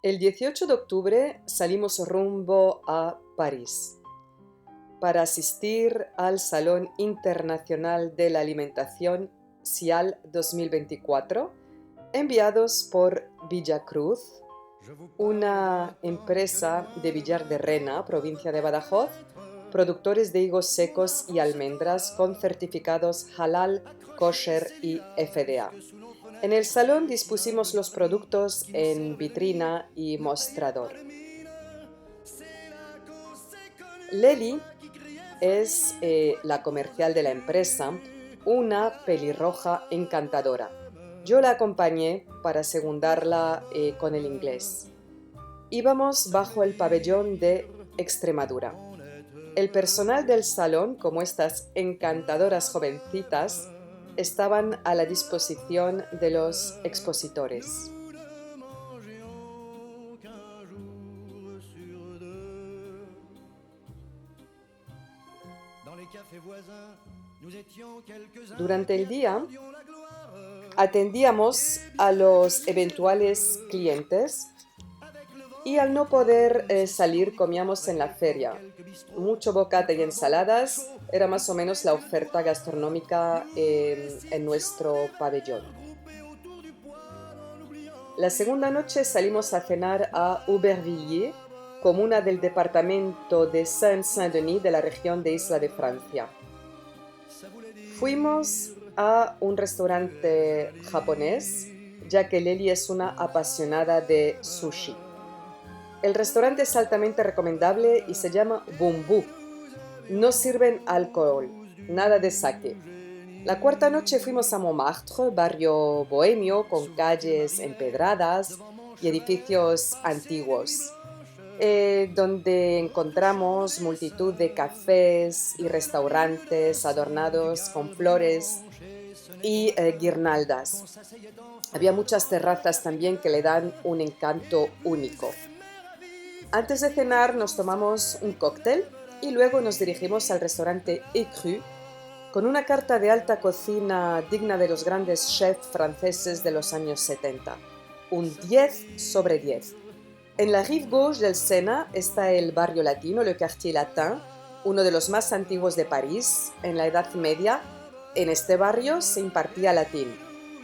El 18 de octubre salimos rumbo a París para asistir al Salón Internacional de la Alimentación SIAL 2024, enviados por Villacruz, una empresa de Villar de Rena, provincia de Badajoz, productores de higos secos y almendras con certificados Halal, Kosher y FDA. En el salón dispusimos los productos en vitrina y mostrador. Leli es la comercial de la empresa, una pelirroja encantadora. Yo la acompañé para segundarla con el inglés. Íbamos bajo el pabellón de Extremadura. El personal del salón, como estas encantadoras jovencitas, estaban a la disposición de los expositores. Durante el día atendíamos a los eventuales clientes y al no poder salir comíamos en la feria. Mucho bocata y ensaladas era más o menos la oferta gastronómica en nuestro pabellón. La segunda noche salimos a cenar a Aubervilliers, comuna del departamento de Seine-Saint-Denis de la región de Isla de Francia. Fuimos a un restaurante japonés, ya que Leli es una apasionada de sushi. El restaurante es altamente recomendable y se llama Bumbu. No sirven alcohol, nada de sake. La cuarta noche fuimos a Montmartre, barrio bohemio con calles empedradas y edificios antiguos, donde encontramos multitud de cafés y restaurantes adornados con flores y guirnaldas. Había muchas terrazas también que le dan un encanto único. Antes de cenar nos tomamos un cóctel y luego nos dirigimos al restaurante Écru, con una carta de alta cocina digna de los grandes chefs franceses de los años 70. Un 10 sobre 10. En la rive gauche del Sena está el barrio latino, le Quartier Latin, uno de los más antiguos de París. En la Edad Media, en este barrio se impartía latín.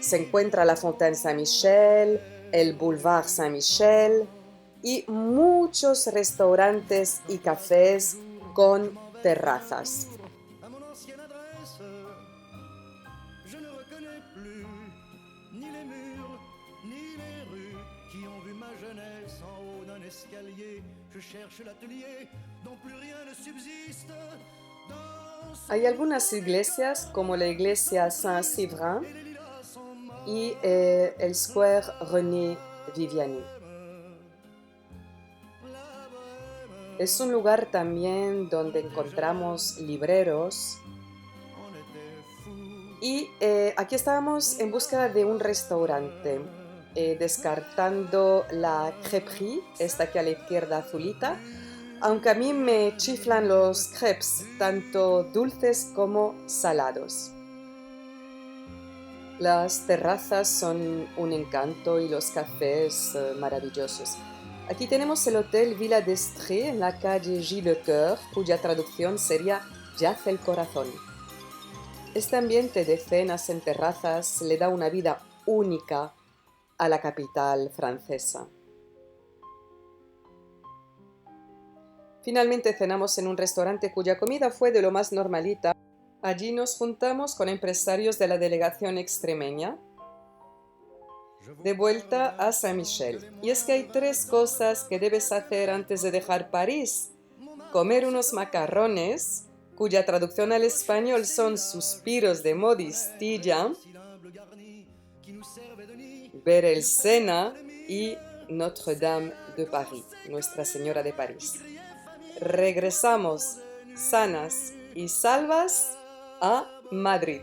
Se encuentra la Fontaine Saint-Michel, el Boulevard Saint-Michel y muchos restaurantes y cafés con terrazas. Hay algunas iglesias como la iglesia Saint-Séverin y el Square René Viviani. Es un lugar también donde encontramos libreros y aquí estábamos en busca de un restaurante, descartando la crêperie, esta que a la izquierda azulita, aunque a mí me chiflan los crepes, tanto dulces como salados. Las terrazas son un encanto y los cafés maravillosos. Aquí tenemos el Hotel Villa d'Estrée en la calle Gilles Lecoeur, cuya traducción sería Yace el corazón. Este ambiente de cenas en terrazas le da una vida única a la capital francesa. Finalmente cenamos en un restaurante cuya comida fue de lo más normalita. Allí nos juntamos con empresarios de la delegación extremeña de vuelta a Saint-Michel. Y es que hay 3 cosas que debes hacer antes de dejar París. Comer unos macarrones, cuya traducción al español son suspiros de modistilla, ver el Sena y Notre-Dame de Paris, Nuestra Señora de París. Regresamos sanas y salvas a Madrid.